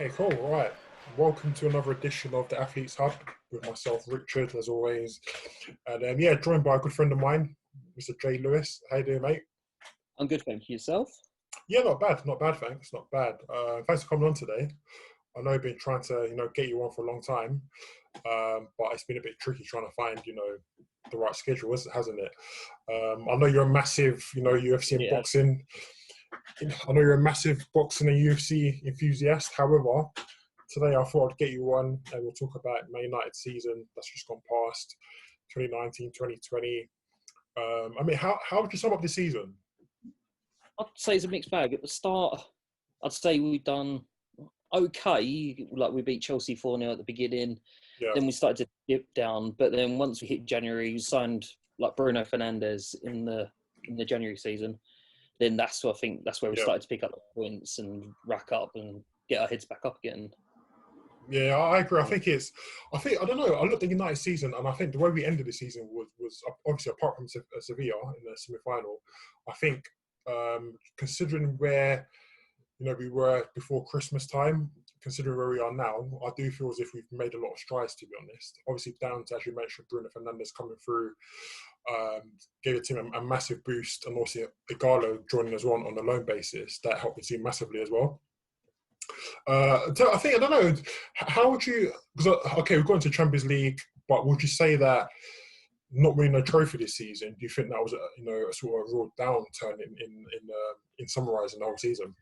Okay, cool. All right. Welcome to another edition of the Athletes Hub with myself, Richard, as always. And joined by a good friend of mine, Mr. Jay Lewis. How you doing, mate? I'm good, thank you. Yourself? Yeah, not bad. Not bad, thanks. Not bad. Thanks for coming on today. I know I've been trying to, get you on for a long time, but it's been a bit tricky trying to find, the right schedule, hasn't it? I know you're a massive, UFC and Yeah. boxing. I know you're a massive boxing and UFC enthusiast. However, today I thought I'd get you on and we'll talk about Man United season that's just gone past, 2019, 2020. How would you sum up the season? I'd say it's a mixed bag. At the start, I'd say we've done okay. Like we beat Chelsea 4-0 at the beginning. Yeah. Then we started to dip down. But then once we hit January, we signed like Bruno Fernandes in the January season. Then that's where we started to pick up the points and rack up and get our heads back up again. Yeah, I agree. I don't know. I looked at the United season, and I think the way we ended the season was obviously apart from Sevilla in the semi-final. I think considering where we were before Christmas time, considering where we are now, I do feel as if we've made a lot of strides. To be honest, obviously down to, as you mentioned, Bruno Fernandes coming through, gave the team a massive boost, and also Igalo joining as well on a loan basis. That helped the team massively as well. I don't know. How would you? Because we've gone to Champions League, but would you say that not winning a trophy this season? Do you think that was a sort of real downturn in summarising the whole season?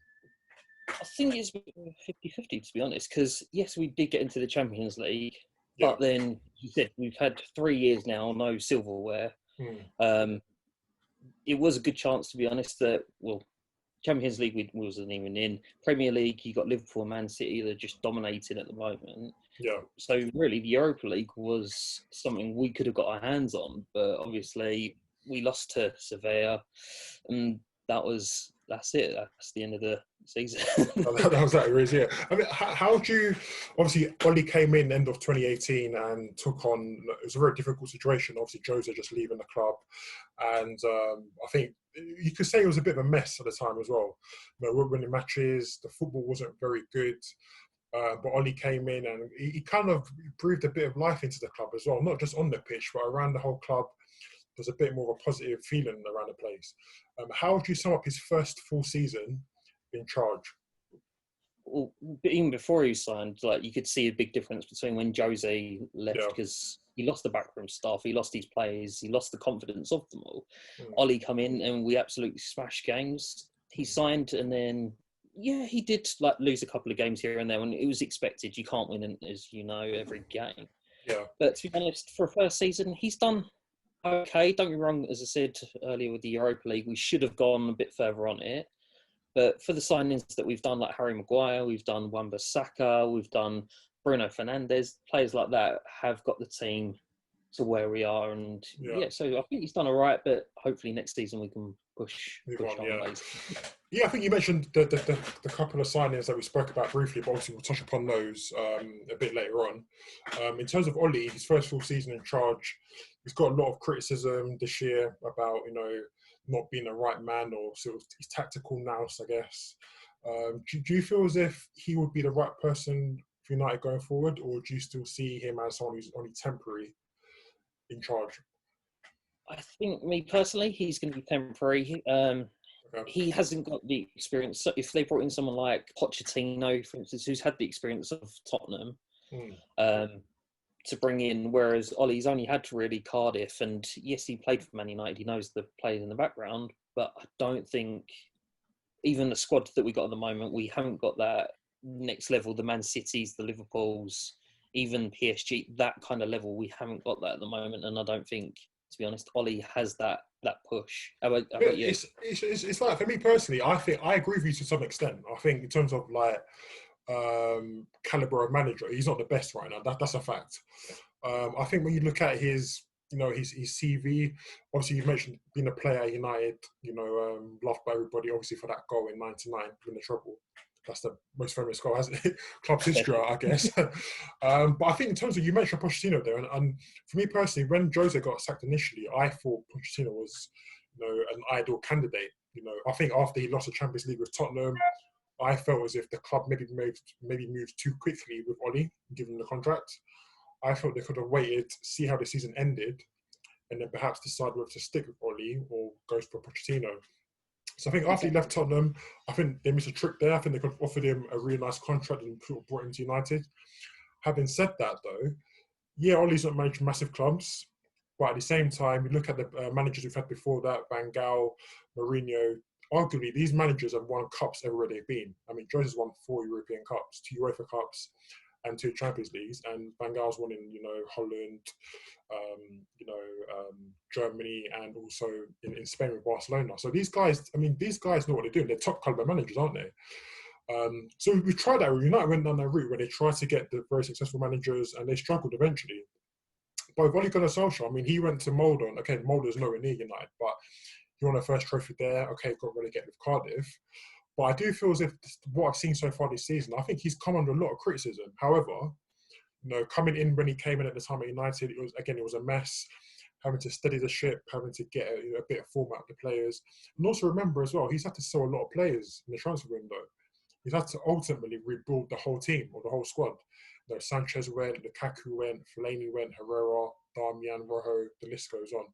I think it's 50-50, to be honest, because yes, we did get into the Champions League, Yeah. but then you said we've had 3 years now, no silverware. It was a good chance, to be honest, that Champions League we wasn't even in. Premier League, you got Liverpool and Man City, they're just dominating at the moment. Yeah. So really, the Europa League was something we could have got our hands on, but obviously we lost to Sevilla, and that's it. That's the end of the season. That was that, really, yeah. I mean, how do you? Obviously, Ole came in end of 2018 and took on. It was a very difficult situation. Obviously, Jose just leaving the club, and I think you could say it was a bit of a mess at the time as well. We weren't winning matches. The football wasn't very good. But Ole came in and he kind of breathed a bit of life into the club as well, not just on the pitch, but around the whole club. There's a bit more of a positive feeling around the place. How would you sum up his first full season in charge? Well, even before he signed, like you could see a big difference between when Jose left, because he lost the backroom staff, he lost his players, he lost the confidence of them all. Ole come in and we absolutely smashed games. He signed and then he did like lose a couple of games here and there, and it was expected. You can't win, as you know, every game. Yeah. But to be honest, for a first season, he's done okay. Don't get me wrong, as I said earlier with the Europa League, we should have gone a bit further on it. But for the signings that we've done, like Harry Maguire, we've done Wan-Bissaka, we've done Bruno Fernandes, players like that have got the team to where we are. And so I think he's done all right, but hopefully next season we can push on. Yeah, I think you mentioned the couple of signings that we spoke about briefly, but obviously we'll touch upon those a bit later on. In terms of Ole, his first full season in charge, he's got a lot of criticism this year about, not being the right man or sort of his tactical nous, I guess. Do you feel as if he would be the right person for United going forward, or do you still see him as someone who's only temporary in charge? I think, me personally, he's going to be temporary. He hasn't got the experience. So if they brought in someone like Pochettino, for instance, who's had the experience of Tottenham, to bring in, whereas Ole's only had really Cardiff, and yes, he played for Man United. He knows the players in the background, but I don't think even the squad that we got at the moment, we haven't got that next level. The Man Cities, the Liverpools, even PSG, that kind of level, we haven't got that at the moment, and I don't think, to be honest, Ole has that push. How about you? It's like, for me personally, I think I agree with you to some extent. I think in terms of like caliber of manager, he's not the best right now. That's a fact. I think when you look at his CV, obviously you mentioned being a player at United, loved by everybody, obviously for that goal in '99, win the treble. That's the most famous goal, hasn't it? Club's history, I guess. But I think in terms of, you mentioned Pochettino there, and for me personally, when Jose got sacked initially, I thought Pochettino was, an ideal candidate. I think after he lost the Champions League with Tottenham, I felt as if the club maybe moved too quickly with Ole, given the contract. I felt they could have waited, see how the season ended, and then perhaps decide whether to stick with Ole or go for Pochettino. So I think after he left Tottenham, I think they missed a trick there. I think they could have offered him a really nice contract and brought him to United. Having said that, though, yeah, Ole's not managed massive clubs, but at the same time, you look at the managers we've had before that, Van Gaal, Mourinho. Arguably, these managers have won cups everywhere they've been. I mean, Jose's won 4 European Cups, 2 UEFA Cups, and 2 Champions Leagues, and Van Gaal's won in Holland, Germany, and also in Spain with Barcelona. So these guys know what they're doing. They're top caliber managers, aren't they? So we tried that. United went down that route where they tried to get the very successful managers, and they struggled eventually. But with Ole Gunnar Solskjaer, I mean, he went to Molde. Okay, Molde's nowhere near United, but he won their first trophy there. Okay, got relegated with Cardiff. But I do feel as if what I've seen so far this season, I think he's come under a lot of criticism. However, coming in when he came in at the time at United, it was a mess. Having to steady the ship, having to get a bit of form out of the players. And also remember as well, he's had to sell a lot of players in the transfer window. He's had to ultimately rebuild the whole team or the whole squad. Sanchez went, Lukaku went, Fellaini went, Herrera, Darmian, Rojo, the list goes on.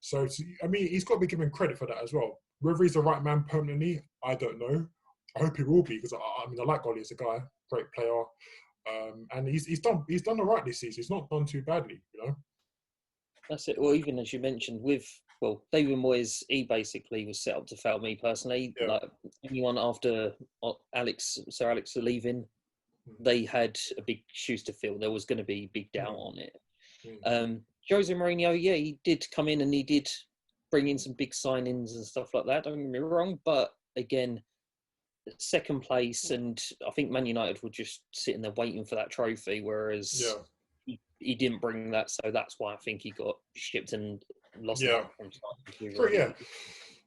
So, he's got to be given credit for that as well. Whether he's the right man permanently, I don't know. I hope he will be, because I like Ole as a guy, great player, and he's done all right this season. He's not done too badly, That's it. Well, even as you mentioned, David Moyes, he basically was set up to fail me personally. Yeah. Like anyone after Sir Alex leaving, they had a big shoes to fill. There was going to be big doubt on it. Jose Mourinho, yeah, he did come in and he did bring in some big signings and stuff like that. Don't get me wrong, but again, second place, and I think Man United were just sitting there waiting for that trophy, whereas he didn't bring that, so that's why I think he got shipped and lost. Yeah, sure, yeah,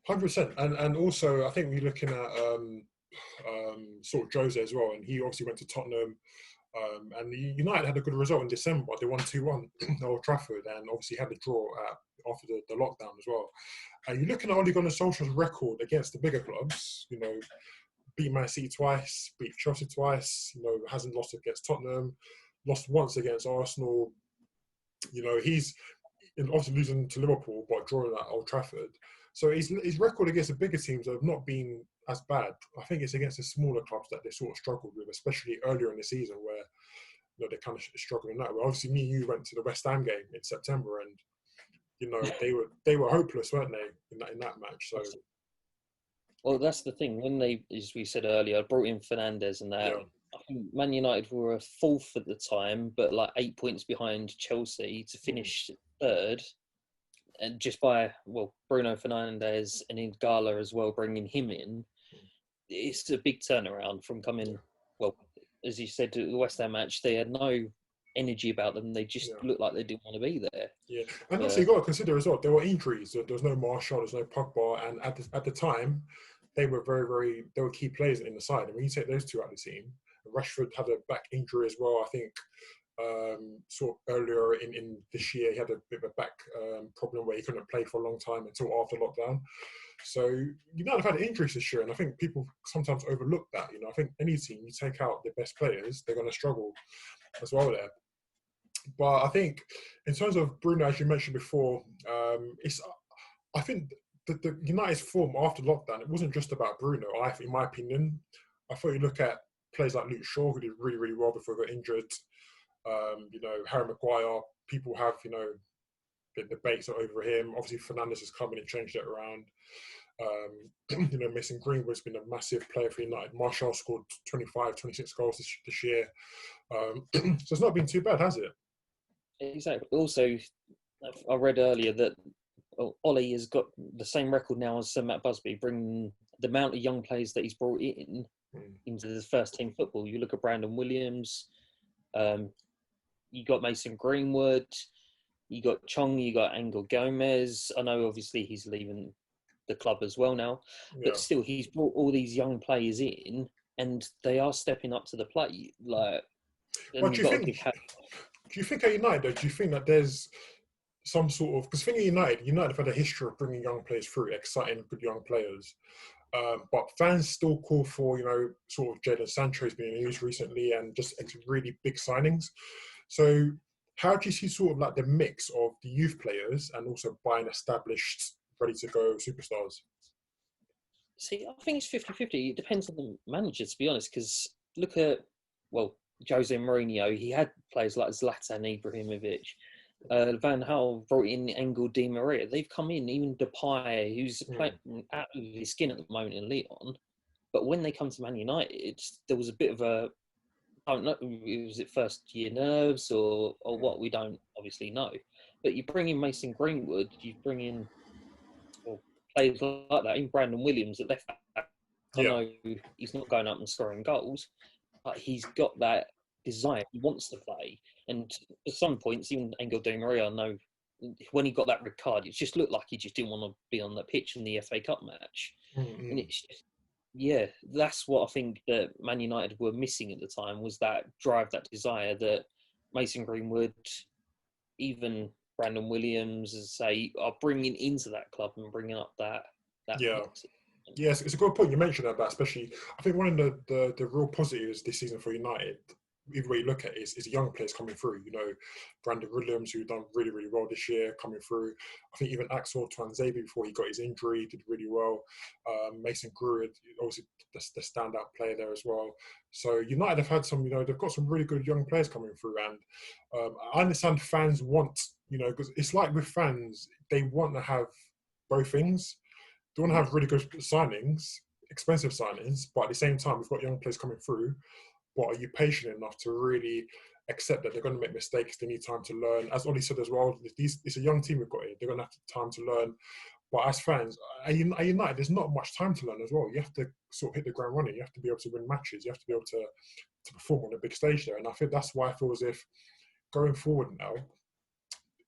100%. And also, I think we're looking at sort of Jose as well, and he obviously went to Tottenham. And United had a good result in December. They won 2-1 at Old Trafford, and obviously had the draw after the lockdown as well. And you're looking at Ole Gunnar Solskjaer's record against the bigger clubs. Beat Man City twice, beat Chelsea twice. Hasn't lost against Tottenham, lost once against Arsenal. He's obviously losing to Liverpool, but drawing at Old Trafford. So his record against the bigger teams have not been as bad. I think it's against the smaller clubs that they sort of struggled with, especially earlier in the season where they kind of struggled in that way. Obviously, you went to the West Ham game in September, and they were hopeless, weren't they, in that match? So, well, that's the thing. When they, as we said earlier, brought in Fernandes and that. Yeah. I think Man United were a 4th at the time, but like 8 points behind Chelsea to finish 3rd. And just by, Bruno Fernandes and Ingala as well, bringing him in, it's a big turnaround from coming, as you said, to the West Ham match. They had no energy about them. They just looked like they didn't want to be there. Yeah, and also you've got to consider as well, there were injuries. There was no Martial, there's no Pogba, and at the time, they were they were key players in the side. And when you take those two out of the team, Rashford had a back injury as well, I think. Sort of earlier in this year, he had a bit of a back problem where he couldn't play for a long time until after lockdown. So United have had injuries this year, and I think people sometimes overlook that. I think any team, you take out the best players, they're going to struggle as well there. But I think in terms of Bruno, as you mentioned before, I think the United's form after lockdown, it wasn't just about Bruno. In my opinion, I thought you look at players like Luke Shaw, who did really, really well before he got injured. Harry Maguire, people have, the debates over him. Obviously, Fernandes has come in and changed it around. Mason Greenwood's been a massive player for United. Martial scored 25, 26 goals this year. So it's not been too bad, has it? Exactly. Also, I read earlier that Ole has got the same record now as Sir Matt Busby, bringing the amount of young players that he's brought into the first team football. You look at Brandon Williams, you got Mason Greenwood, you got Chong, you got Angel Gomez. I know obviously he's leaving the club as well now, but still he's brought all these young players in and they are stepping up to the plate. Do you think at United, though, do you think that there's some sort of, because thinking United have had a history of bringing young players through, exciting, good young players. But fans still call for, sort of Jadon Sancho's been in the news recently and just really big signings. So how do you see sort of like the mix of the youth players and also buying established, ready to go superstars? See, I think it's 50-50. It depends on the manager, to be honest, because look at, Jose Mourinho, he had players like Zlatan Ibrahimovic. Van Gaal brought in Angel Di Maria. They've come in, even Depay, who's playing out of his skin at the moment in Lyon. But when they come to Man United, there was a bit of a, I don't know, was it first year nerves or what? We don't obviously know. But you bring in Mason Greenwood, you bring in players like that, in Brandon Williams at left back. I know he's not going up and scoring goals, but he's got that desire. He wants to play. And at some points, even Angel Di Maria, I know when he got that red card, it just looked like he just didn't want to be on the pitch in the FA Cup match. Mm-hmm. And it's just, that's what I think that Man United were missing at the time, was that drive, that desire that Mason Greenwood, even Brandon Williams, as I say, are bringing into that club and bringing up that. Yes, it's a good point you mentioned about, especially, I think one of the real positives this season for United, either way you look at it, is young players coming through. Brandon Williams, who done really, really well this year, coming through. I think even Axel Tuanzebe, before he got his injury, did really well. Mason Greenwood, obviously the standout player there as well. So United have had some, they've got some really good young players coming through. And I understand fans want, because it's like with fans, they want to have both things. They want to have really good signings, expensive signings, but at the same time, we've got young players coming through. But are you patient enough to really accept that they're going to make mistakes? They need time to learn. As Ole said as well, it's a young team we've got here. They're going to have time to learn. But as fans, at United, there's not much time to learn as well. You have to sort of hit the ground running. You have to be able to win matches. You have to be able to perform on the big stage there. And I think that's why I feel as if going forward now,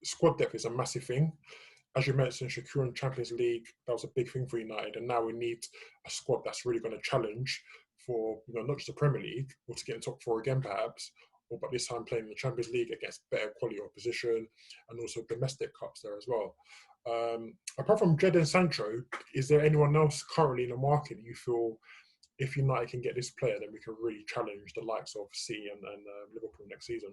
squad depth is a massive thing. As you mentioned, securing Champions League, that was a big thing for United. And now we need a squad that's really going to challenge for, not just the Premier League, or to get in top four again perhaps, but this time playing in the Champions League against better quality opposition and also domestic cups there as well. Apart from Jadon Sancho, is there anyone else currently in the market that you feel, if United can get this player, then we can really challenge the likes of City and Liverpool next season?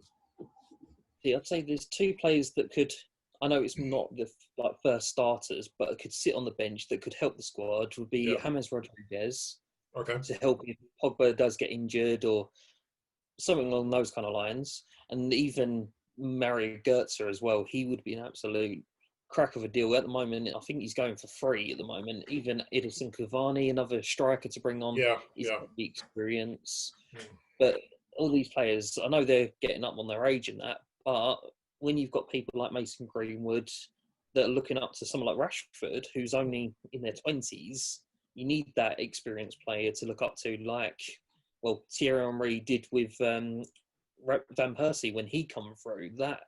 Yeah, I'd say there's two players that could, I know it's not the first starters, but could sit on the bench that could help the squad, would be James Rodriguez. Okay. To help if Pogba does get injured or something along those kind of lines. And even Mario Götze as well. He would be an absolute crack of a deal at the moment. I think he's going for free at the moment. Even Edison Cavani, another striker to bring on. He's got the experience. But all these players, I know they're getting up on their age and that, but when you've got people like Mason Greenwood that are looking up to someone like Rashford, who's only in their 20s, you need that experienced player to look up to, like, Thierry Henry did with Van Persie when he come through. That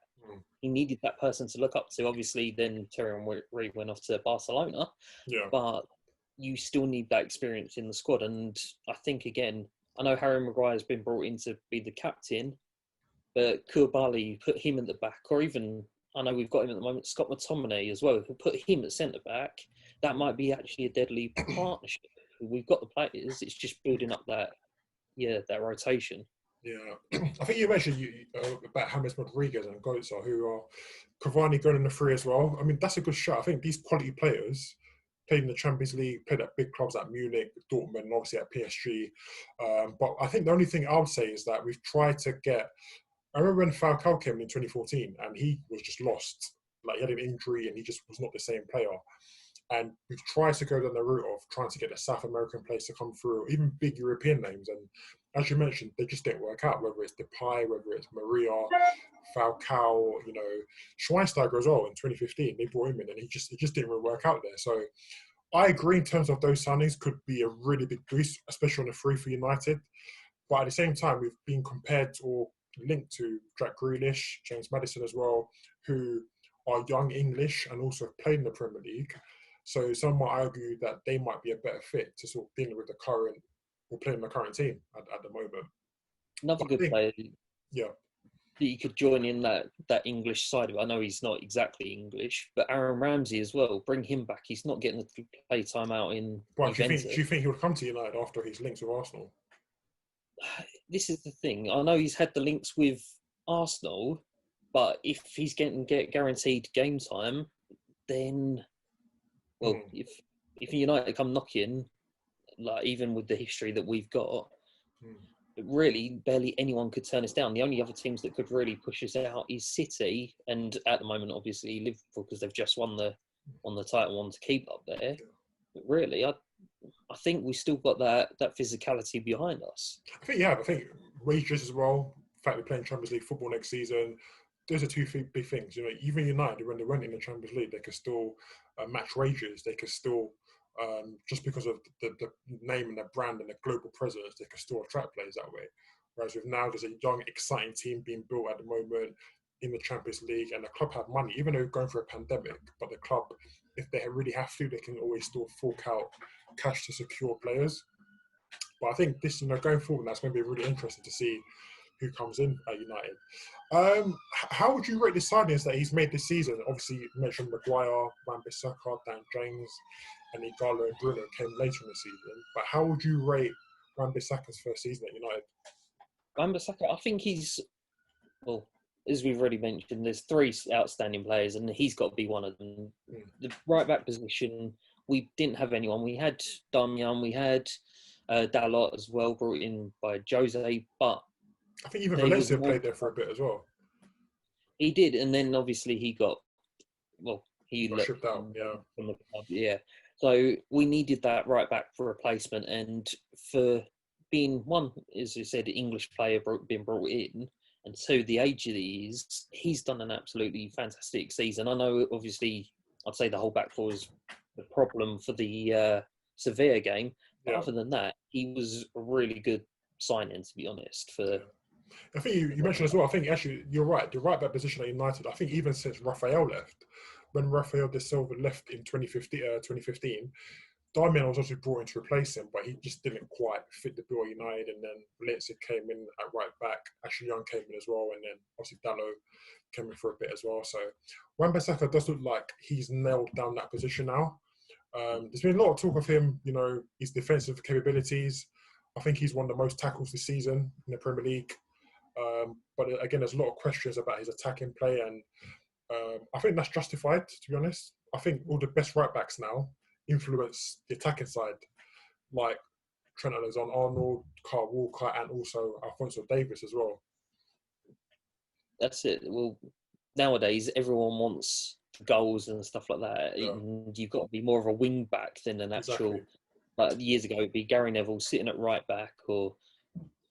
he needed that person to look up to. Obviously, then Thierry Henry went off to Barcelona, but you still need that experience in the squad. And I think, again, I know Harry Maguire has been brought in to be the captain, but Koulibaly, put him at the back, or even, I know we've got him at the moment, Scott McTominay as well, put him at centre-back. That might be actually a deadly partnership. We've got the players. It's just building up that rotation. Yeah, I think you mentioned about James Rodriguez and Götze, who are Cavani going in the free as well. I mean, that's a good shot. I think these quality players played in the Champions League, played at big clubs like Munich, Dortmund, and obviously at PSG. But I think the only thing I would say is that we've tried to get. I remember when Falcao came in 2014, and he was just lost. Like, he had an injury, and he just was not the same player. And we've tried to go down the route of trying to get the South American players to come through, even big European names. And as you mentioned, they just didn't work out, whether it's Depay, whether it's Maria, Falcao, Schweinsteiger as well in 2015. They brought him in and it just didn't really work out there. So I agree in terms of those signings could be a really big boost, especially on the free for United. But at the same time, we've been compared or linked to Jack Grealish, James Maddison as well, who are young English and also have played in the Premier League. So some might argue that they might be a better fit to sort of deal with the current, or playing the current team at the moment. Another good player. Yeah. that you could join in that English side of it. I know he's not exactly English, but Aaron Ramsey as well. Bring him back. He's not getting the play time out in Juventus. Do you think he would come to United after his links with Arsenal? This is the thing. I know he's had the links with Arsenal, but if he's getting guaranteed game time, then if United come knocking, like even with the history that we've got, really barely anyone could turn us down. The only other teams that could really push us out is City, and at the moment, obviously Liverpool, because they've just won the title, want to keep up there. But really, I think we still got that physicality behind us. I think wages as well. The fact we're playing Champions League football next season. Those are two big things. You know, even United, when they went in the Champions League, they could still match wages. They could still, just because of the name and the brand and the global presence, they could still attract players that way. Whereas with now, there's a young, exciting team being built at the moment in the Champions League, and the club have money, even though going through a pandemic. But the club, if they really have to, they can always still fork out cash to secure players. But I think this, going forward, that's going to be really interesting to see who comes in at United. How would you rate the signings that he's made this season? Obviously, you mentioned Maguire, Wan-Bissaka, Dan James, and Igalo and Bruno came later in the season. But how would you rate Wan-Bissaka's first season at United? Wan-Bissaka, I think he's, well, as we've already mentioned, there's three outstanding players, and he's got to be one of them. The right-back position, we didn't have anyone. We had Darmian, we had Dalot as well, brought in by Jose, but I think even Valencia played there for a bit as well. He did, and then obviously he got shipped out, from the club, yeah. So we needed that right back for replacement, and for being one, as you said, English player being brought in, and two, the age that he is, he's done an absolutely fantastic season. I know, obviously, I'd say the whole back four is the problem for the Sevilla game. But other than that, he was a really good signing, to be honest. I think you mentioned as well, I think actually you're right, the right back position at United, I think even since Rafael left, when Rafael de Silva left in 2015, Darmian was also brought in to replace him, but he just didn't quite fit the bill at United. And then Valencia came in at right back, Ashley Young came in as well, and then obviously Dalot came in for a bit as well. So Wan-Bissaka does look like he's nailed down that position now. There's been a lot of talk of him, his defensive capabilities. I think he's won the most tackles this season in the Premier League. But again, there's a lot of questions about his attacking play, and I think that's justified, to be honest. I think all the best right backs now influence the attacking side, like Trent Alexander-Arnold, Kyle Walker, and also Alphonso Davies as well. That's it. Well, nowadays everyone wants goals and stuff like that. Yeah. You've got to be more of a wing back than an actual. Exactly. Like years ago, it'd be Gary Neville sitting at right back, or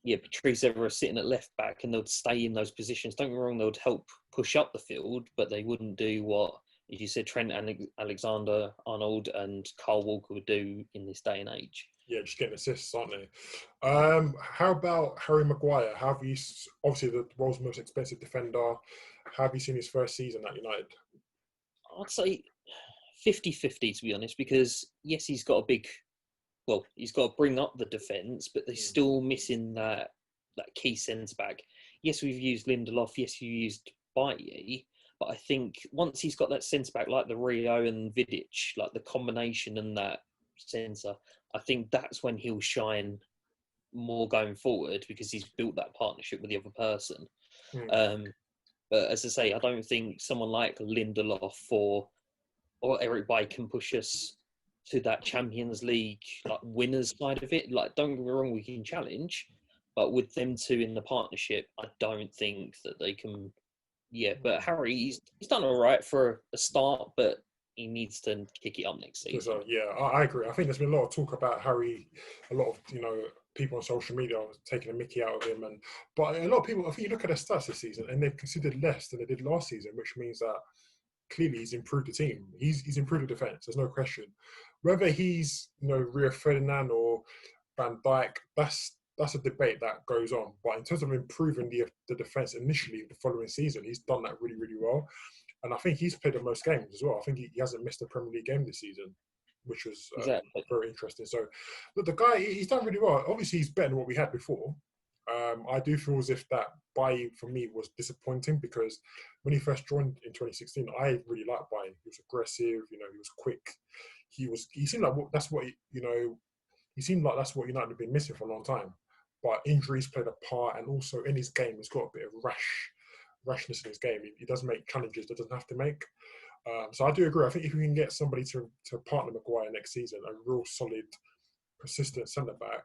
Patrice Evra sitting at left back, and they'd stay in those positions. Don't get me wrong, they would help push up the field, but they wouldn't do what, as you said, Trent Alexander-Arnold and Kyle Walker would do in this day and age. Yeah, just getting assists, aren't they? How about Harry Maguire? Obviously the world's most expensive defender. How have you seen his first season at United? I'd say 50-50, to be honest, because yes, he's got to bring up the defence, but they're still missing that key centre-back. Yes, we've used Lindelof. Yes, you used Bailly. But I think once he's got that centre-back like the Rio and Vidic, like the combination and that centre, I think that's when he'll shine more going forward, because he's built that partnership with the other person. But as I say, I don't think someone like Lindelof or Eric Bailly can push us to that Champions League winners side of it. Don't get me wrong, we can challenge, but with them two in the partnership, I don't think that they can. Yeah, but Harry, he's done all right for a start, but he needs to kick it up next season. I agree. I think there's been a lot of talk about Harry. A lot of people on social media are taking a mickey out of him, but a lot of people, I think you look at their stats this season, and they've conceded less than they did last season, which means that clearly he's improved the team. He's improved the defence. There's no question. Whether he's Rio Ferdinand or Van Dijk, that's a debate that goes on. But in terms of improving the defence initially the following season, he's done that really, really well. And I think he's played the most games as well. I think he hasn't missed a Premier League game this season, which was very interesting. So, look, the guy, he's done really well. Obviously, he's better than what we had before. I do feel as if that Bailly for me was disappointing because when he first joined in 2016, I really liked Bailly. He was aggressive, he was quick. He seemed like he seemed like that's what United have been missing for a long time. But injuries played a part, and also in his game, he's got a bit of rashness in his game. He does make challenges that doesn't have to make. So I do agree. I think if we can get somebody to partner Maguire next season, a real solid, persistent centre back,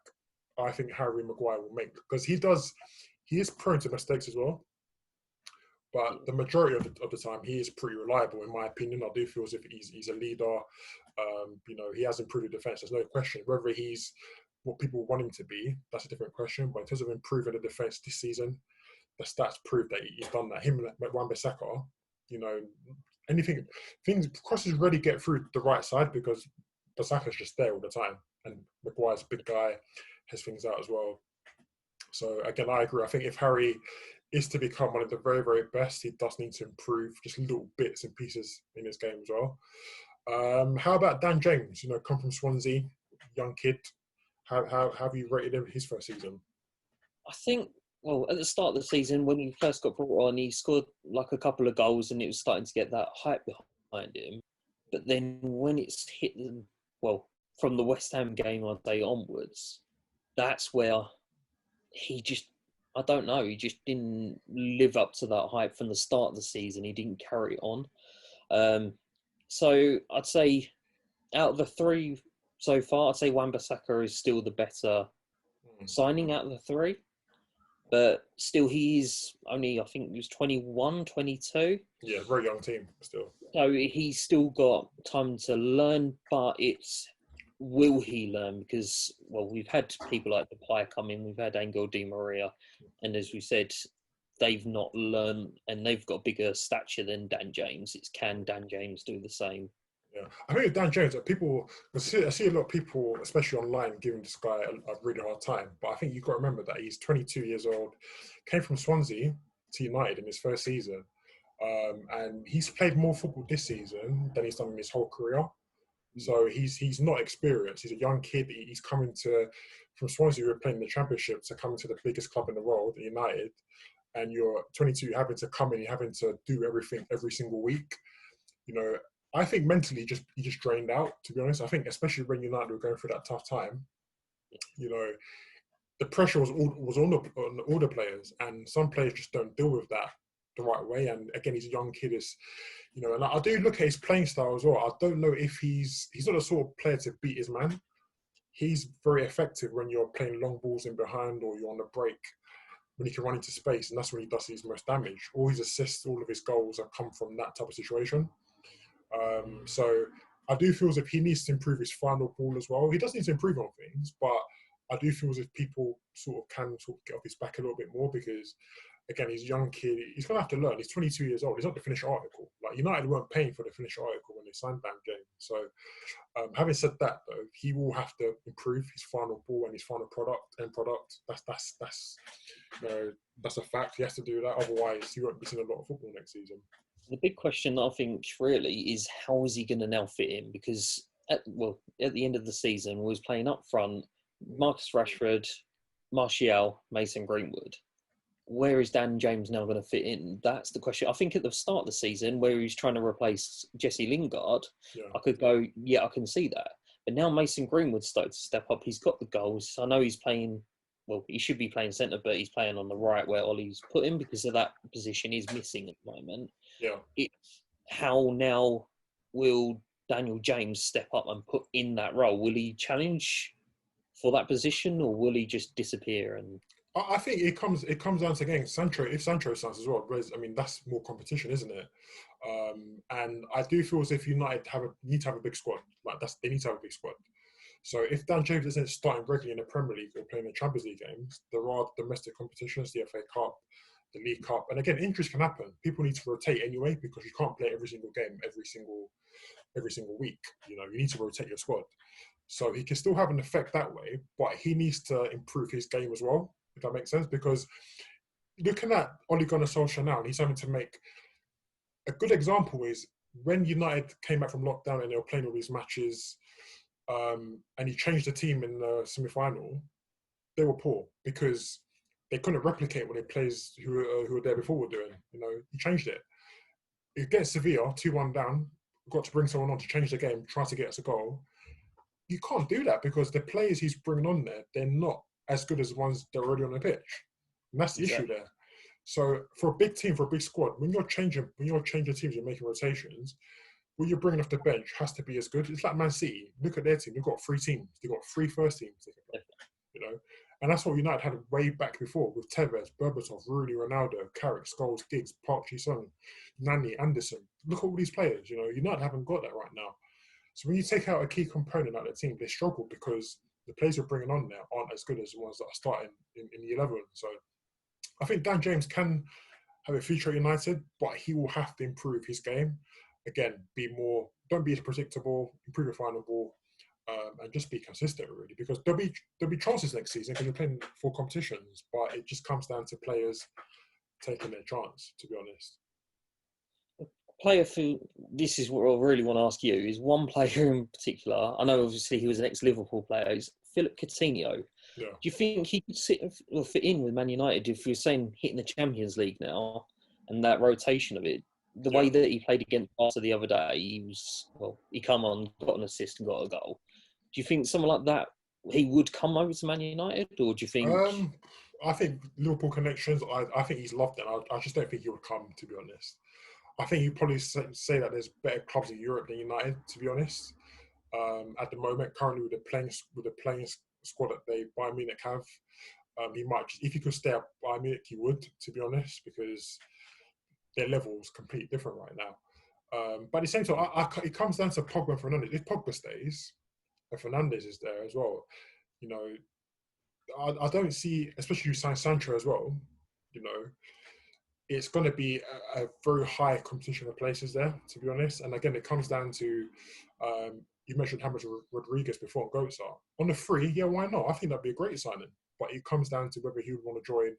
I think Harry Maguire will make, because he is prone to mistakes as well. But the majority of the time, he is pretty reliable, in my opinion. I do feel as if he's a leader. He has improved the defence. There's no question. Whether he's what people want him to be, that's a different question. But in terms of improving the defence this season, the stats prove that he's done that. Him and Wan-Bissaka, things crosses really get through the right side because Bissaka's just there all the time, and Maguire's a big guy, has things out as well. So again, I agree. I think if Harry is to become one of the very, very best, he does need to improve just little bits and pieces in his game as well. How about Dan James? Come from Swansea, young kid. How have you rated him his first season? I think, well, at the start of the season, when he first got brought on, he scored like a couple of goals and it was starting to get that hype behind him. But then when it's hit them, well, from the West Ham game, I'd say onwards, that's where he just, I don't know, he just didn't live up to that hype from the start of the season. He didn't carry it on. So I'd say out of the three so far, I'd say Wan-Bissaka is still the better signing out of the three. But still, he's only, I think he was 21, 22. Yeah, very young team still. So he's still got time to learn, but it's, will he learn? Because, well, we've had people like Depay come in, we've had Angel Di Maria, and as we said, they've not learned, and they've got bigger stature than Dan James. It's, can Dan James do the same? Yeah, I think with Dan James, I see a lot of people, especially online, giving this guy a really hard time. But I think you've got to remember that he's 22 years old, came from Swansea to United in his first season, and he's played more football this season than he's done in his whole career. So he's not experienced. He's a young kid. He's coming from Swansea, who are playing the Championship, to come to the biggest club in the world, United, and you're 22, you're having to come in, you're having to do everything every single week. I think mentally he just drained out, to be honest. I think especially when United were going through that tough time, the pressure was on all the players, and some players just don't deal with that the right way. And again, he's a young kid, and I do look at his playing style as well. I don't know if he's not the sort of player to beat his man. He's very effective when you're playing long balls in behind or you're on the break, when he can run into space, and that's when he does his most damage. All his assists, all of his goals have come from that type of situation. So I do feel as if he needs to improve his final ball as well. He does need to improve on things, but I do feel as if people can get off his back a little bit more, because again, he's a young kid. He's going to have to learn. He's 22 years old. He's not the finished article. Like, United weren't paying for the finished article when they signed Dan James. So having said that, though, he will have to improve his final ball and his final end product. That's a fact. He has to do that. Otherwise, he won't be seeing a lot of football next season. The big question, I think, really is how is he going to now fit in? Because at the end of the season, we was playing up front, Marcus Rashford, Martial, Mason Greenwood. Where is Dan James now going to fit in? That's the question. I think at the start of the season, where he's trying to replace Jesse Lingard, I could go, yeah, I can see that. But now Mason Greenwood started to step up. He's got the goals. I know he's playing, well, he should be playing centre, but he's playing on the right where Ole's put him, because of that position is missing at the moment. Yeah. It's how now will Daniel James step up and put in that role? Will he challenge for that position, or will he just disappear? And I think it comes down to, again, Sancho. If Sancho starts as well, that's more competition, isn't it? And I do feel as if United need to have a big squad. They need to have a big squad. So if Dan James isn't starting regularly in the Premier League or playing the Champions League games, there are domestic competitions, the FA Cup, the League Cup, and again, injuries can happen. People need to rotate anyway, because you can't play every single game every single week. You need to rotate your squad. So he can still have an effect that way, but he needs to improve his game as well, if that makes sense. Because looking at Ole Gunnar Solskjaer now, and he's having to make a good example is when United came back from lockdown and they were playing all these matches, and he changed the team in the semi-final, they were poor because they couldn't replicate what the players who were there before were doing. He changed it. Against Sevilla, 2-1 down, got to bring someone on to change the game, try to get us a goal. You can't do that because the players he's bringing on there, they're not as good as the ones that are already on the pitch. And that's the issue there. So for a big team, for a big squad, when you're changing teams and making rotations, what you're bringing off the bench has to be as good. It's like Man City. Look at their team. They've got 3 teams. They've got 3 first teams they can play. And that's what United had way back before with Tevez, Berbatov, Rooney, Ronaldo, Carrick, Scholes, Giggs, Park Ji-sung, Nani, Anderson. Look at all these players. United haven't got that right now. So when you take out a key component out of the team, they struggle because the players you're bringing on there aren't as good as the ones that are starting in the 11. So I think Dan James can have a future at United, but he will have to improve his game. Again, don't be as predictable, improve your final ball, and just be consistent, really. Because there'll be chances next season because you're playing 4 competitions, but it just comes down to players taking their chance, to be honest. Player who, this is what I really want to ask you, is one player in particular. I know obviously he was an ex-Liverpool player, is Philip Coutinho. Yeah. Do you think he could fit in with Man United if you're saying hitting the Champions League now and that rotation of it? The way that he played against Barca the other day, he come on, got an assist and got a goal. Do you think someone like that, he would come over to Man United, or do you think... I think Liverpool connections, I think he's loved it. I just don't think he would come, to be honest. I think you'd probably say that there's better clubs in Europe than United, to be honest. At the moment, currently with the playing squad that Bayern Munich have, he might, if he could stay at Bayern Munich, he would, to be honest, because their level is completely different right now. But at the same time, it comes down to Pogba and Fernandes. If Pogba stays, and Fernandes is there as well, I don't see, especially you sign Sancho as well, it's going to be a very high competition for places there, to be honest. And again, it comes down to, you mentioned how much Rodriguez before Goats are. On the free, yeah, why not? I think that'd be a great signing. But it comes down to whether he would want to join.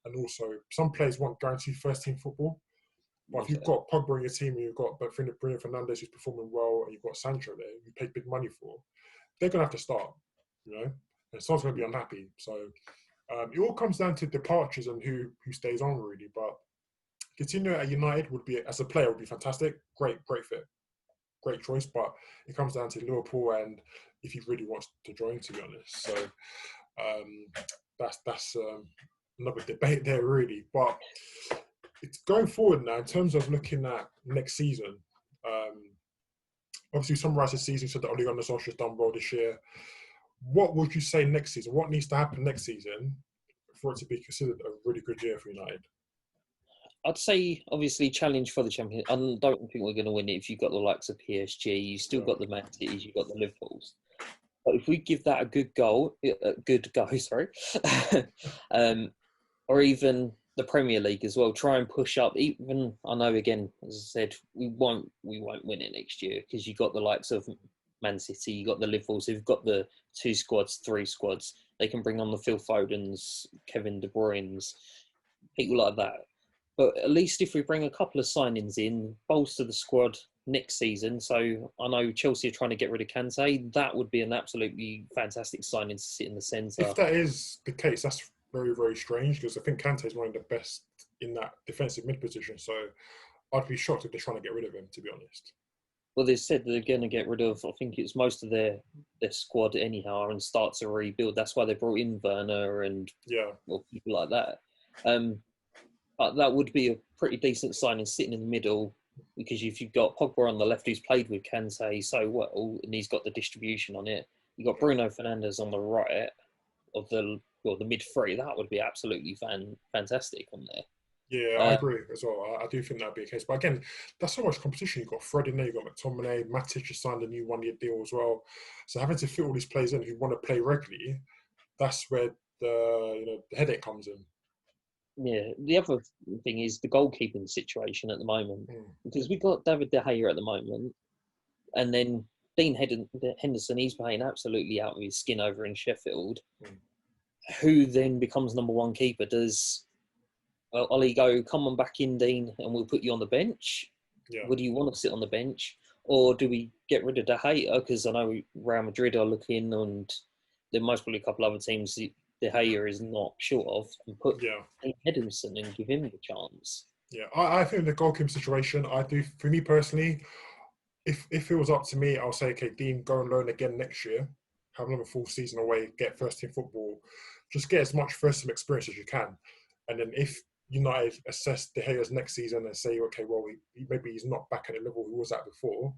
And also, some players want guaranteed first-team football. But if you've got Pogba in your team, and you've got Bruno Fernandes who's performing well, and you've got Sancho there, you paid big money for, they're going to have to start, And someone's going to be unhappy. So it all comes down to departures and who stays on, really. But Coutinho at United would be, as a player, would be fantastic. Great fit. Great choice. But it comes down to Liverpool and if he really wants to join, to be honest. So that's another debate there, really. But it's going forward now in terms of looking at next season. Obviously, summarise the season, so that Ole Gunnar Solskjaer has done well this year. What would you say next season? What needs to happen next season for it to be considered a really good year for United? I'd say, obviously, challenge for the Champions. I don't think we're going to win it if you've got the likes of PSG. You've still got the Man Cities, you've got the Liverpools. But if we give that a good go, or even the Premier League as well, try and push up. Even, I know, again, as I said, we won't win it next year because you've got the likes of Man City, you've got the Liverpools, who've got the 2 squads, 3 squads. They can bring on the Phil Fodens, Kevin De Bruyne's, people like that. But at least if we bring a couple of signings in, bolster the squad next season. So I know Chelsea are trying to get rid of Kante. That would be an absolutely fantastic signing to sit in the centre. If that is the case, that's very, very strange because I think Kante is one of the best in that defensive mid position. So I'd be shocked if they're trying to get rid of him, to be honest. Well, they said they're going to get rid of, I think it's most of their squad anyhow and start to rebuild. That's why they brought in Werner and people like that. But that would be a pretty decent signing sitting in the middle because if you've got Pogba on the left who's played with Kante so well and he's got the distribution on it, you've got Bruno Fernandes on the right of the mid 3, that would be absolutely fantastic on there. Yeah, I agree as well. I do think that'd be a case. But again, there's so much competition. You've got Fred in there, you've got McTominay, Matic has signed a new 1-year deal as well. So having to fit all these players in who want to play regularly, that's where the headache comes in. Yeah, the other thing is the goalkeeping situation at the moment. Because we've got David De Gea at the moment, and then Dean Henderson, he's playing absolutely out of his skin over in Sheffield. Who then becomes number 1 keeper? Does Ollie go, come on back in, Dean, and we'll put you on the bench? Yeah. Would you want to sit on the bench? Or do we get rid of De Gea? Because I know Real Madrid are looking, and there might be a couple other teams De Gea is not short of, and put Yeah. Edinson and give him the chance. Yeah, I think the goalkeeping situation, I do, for me personally, if it was up to me, I'll say, okay, Dean, go and loan again next year, have another full season away, get first team football, just get as much first team experience as you can. And then if United assess De Gea's next season and say, okay, well, maybe he's not back at the level he was at before,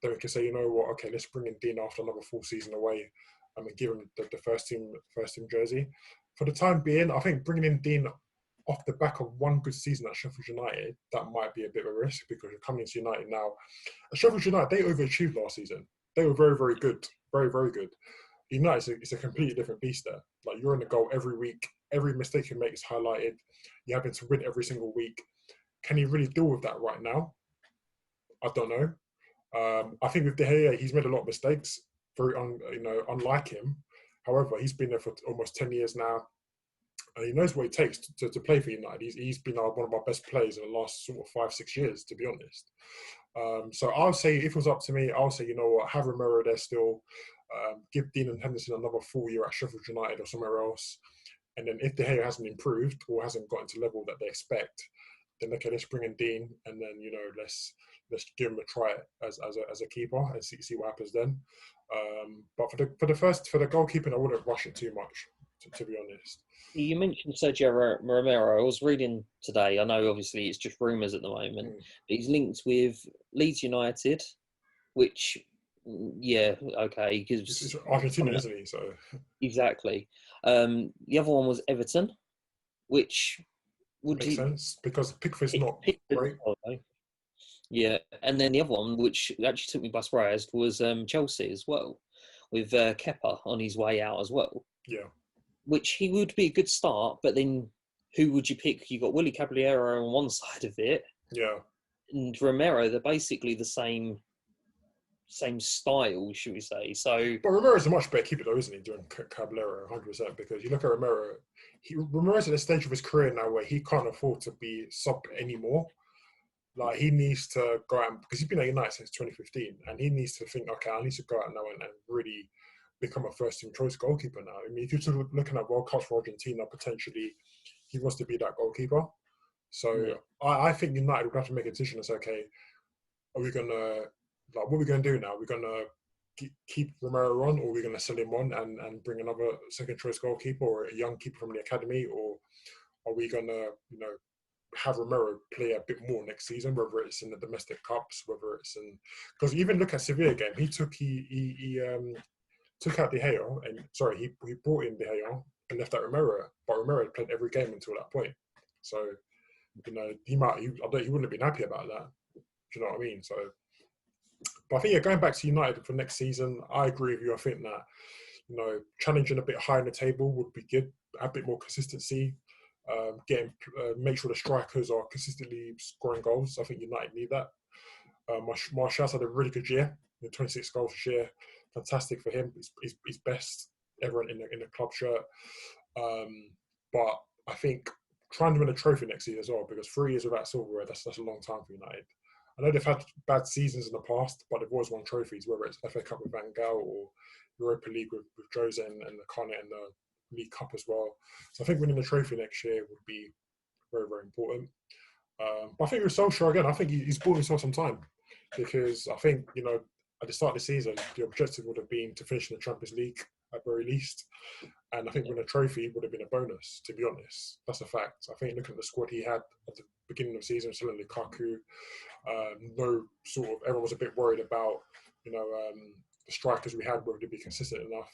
then we can say, you know what, okay, let's bring in Dean after another full season away and give him the first team jersey. For the time being, I think bringing in Dean off the back of one good season at Sheffield United, that might be a bit of a risk because you're coming into United now. At Sheffield United, they overachieved last season. They were very, very good. Very, very good. United, it's a completely different beast there. Like, you're in the goal every week. Every mistake you make is highlighted. You're having to win every single week. Can he really deal with that right now? I don't know. I think with De Gea, he's made a lot of mistakes, unlike him. However, he's been there for almost 10 years now. And he knows what it takes to play for United. He's been one of my best players in the last sort of 5-6 years, to be honest. So I'll say, if it was up to me, I'll say, you know what, have Romero there still. Give Dean and Henderson another full year at Sheffield United or somewhere else. And then if De Gea hasn't improved or hasn't gotten to level that they expect, then okay, let's bring in Dean, and then let's give him a try as a keeper and see what happens then. But for the goalkeeping, I wouldn't rush it too much, to be honest. You mentioned Sergio Romero. I was reading today. I know obviously it's just rumours at the moment, but he's linked with Leeds United, which, yeah, okay, because it's Argentina, isn't he? So exactly. The other one was Everton, which would makes sense because Pickford's not great. Yeah, and then the other one, which actually took me by surprise, was Chelsea as well, with Kepa on his way out as well. Yeah. Which he would be a good start, but then who would you pick? You got Willy Caballero on one side of it, yeah, and Romero. They're basically the same style, should we say? So, but Romero's a much better keeper, though, isn't he? Doing Caballero, 100%. Because you look at Romero, Romero's at a stage of his career now where he can't afford to be sub anymore. Like, he needs to go out, because he's been at United since 2015, and he needs to think, okay, I need to go out now and really become a first-team choice goalkeeper now. I mean, if you're looking at World Cups for Argentina, potentially, he wants to be that goalkeeper. So I think United would have to make a decision and say, okay, are we going to, what are we going to do now? We're going to keep Romero on, or are we going to sell him on and bring another second-choice goalkeeper or a young keeper from the academy, or are we going to, have Romero play a bit more next season, whether it's in the domestic cups, whether it's in, because even look at Sevilla game, he took out De Gea, and he brought in De Gea and left out Romero, but Romero played every game until that point. So, he wouldn't have been happy about that. Do you know what I mean? So, but I think going back to United for next season, I agree with you. I think that challenging a bit higher in the table would be good, a bit more consistency. Make sure the strikers are consistently scoring goals. I think United need that. Martial's had a really good year, 26 goals this year. Fantastic for him. He's best ever in the club shirt. But I think trying to win a trophy next year as well, because 3 years without silverware, that's a long time for United. I know they've had bad seasons in the past, but they've always won trophies, whether it's FA Cup with Van Gaal or Europa League with Jose and the Carnet and the League Cup as well. So I think winning the trophy next year would be very, very important. But I think with Solskjaer, again, I think he's bought himself some time, because I think, at the start of the season, the objective would have been to finish in the Champions League at very least. And I think winning a trophy would have been a bonus, to be honest. That's a fact. I think looking at the squad he had at the beginning of the season, selling Lukaku, everyone was a bit worried about, the strikers we had, whether they'd be consistent enough.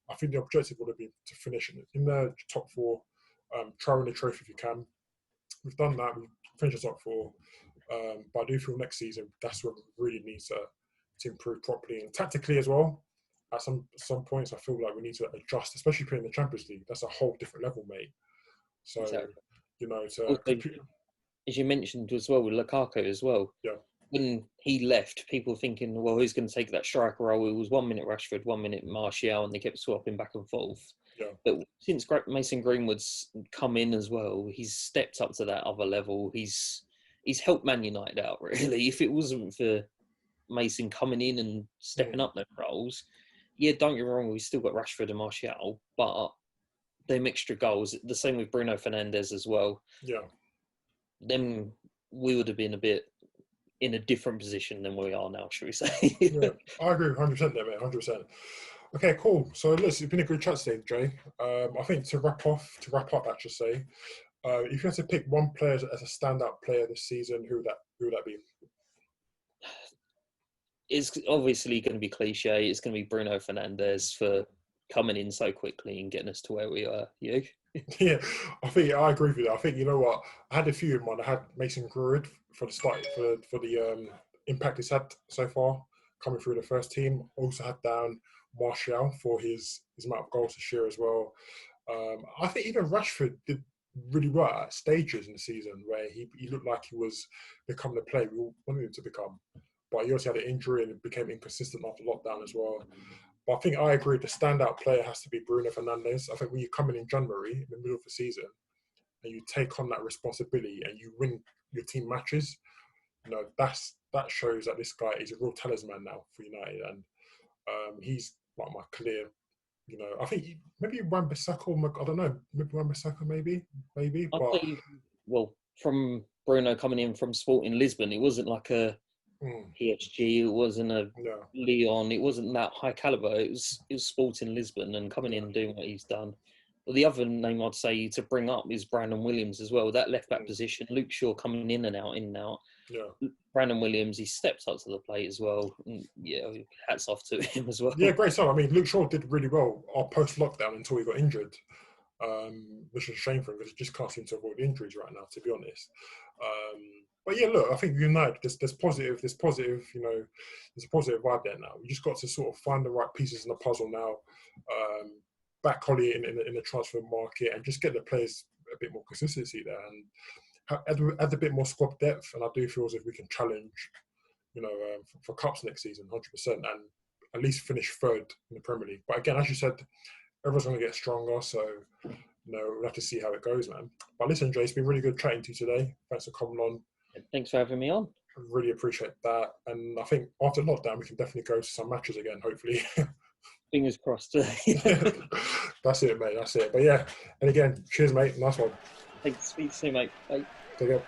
I think the objective would have been to finish in the top 4, try win the trophy if you can. We've done that. We've finished the top 4. But I do feel next season, that's where we really need to improve properly. And tactically as well, at some points, I feel like we need to adjust, especially playing the Champions League. That's a whole different level, mate. So, exactly. As you mentioned as well with Lukaku as well. Yeah. When he left, people were thinking, well, who's going to take that striker role? It was 1 minute Rashford, 1 minute Martial, and they kept swapping back and forth. Yeah. But since Mason Greenwood's come in as well, he's stepped up to that other level. He's helped Man United out, really. If it wasn't for Mason coming in and stepping up their roles, yeah, don't get me wrong, we've still got Rashford and Martial, but them extra goals, the same with Bruno Fernandes as well. Yeah. Then we would have been a bit in a different position than we are now, should we say? Yeah, I agree 100% there, mate, 100%. Okay, cool. So, listen, it's been a good chat today, Jay. I think to wrap up, I should say, if you had to pick one player as a standout player this season, who would that be? It's obviously going to be cliche. It's going to be Bruno Fernandes for coming in so quickly and getting us to where we are. You? Yeah, I think I agree with you. I think, you know what, I had a few in mind. I had Mason Greenwood for the start for the impact he's had so far coming through the first team. Also had down Martial for his amount of goals this year as well. I think even Rashford did really well at stages in the season where he looked like he was becoming the player we all wanted him to become. But he also had an injury and became inconsistent after lockdown as well. But I think I agree the standout player has to be Bruno Fernandes. I think when you come in January, in the middle of the season, and you take on that responsibility and you win your team matches, you know, that shows that this guy is a real talisman now for United. And he's like my clear, you know, I think maybe Wan-Bissaka, I don't know, maybe Wan-Bissaka, maybe. But well, from Bruno coming in from Sporting Lisbon, it wasn't like a PSG, it wasn't a Lyon, it wasn't that high caliber. It was Sporting Lisbon, and coming in and doing what he's done. Well, the other name I'd say to bring up is Brandon Williams as well. That left back position, Luke Shaw coming in and out. Yeah. Brandon Williams, he stepped up to the plate as well. And yeah, hats off to him as well. Yeah, great stuff. I mean, Luke Shaw did really well post lockdown until he got injured, which is a shame for him because he just can't seem to avoid injuries right now, to be honest. But yeah, look, I think United, there's positive, you know, there's a positive vibe there now. We just got to sort of find the right pieces in the puzzle now, back Holly in the transfer market, and just get the players a bit more consistency there, and add a bit more squad depth. And I do feel as if we can challenge, you know, for cups next season, 100%, and at least finish third in the Premier League. But again, as you said, everyone's going to get stronger, so you know, we'll have to see how it goes, man. But listen, Jay, it's been really good chatting to you today. Thanks for coming on. Thanks for having me on. I really appreciate that. And I think after lockdown, we can definitely go to some matches again, hopefully. Fingers crossed. That's it, mate. That's it. But yeah, and again, cheers, mate. Nice one. Thanks. Speak soon, mate. Bye. Take care.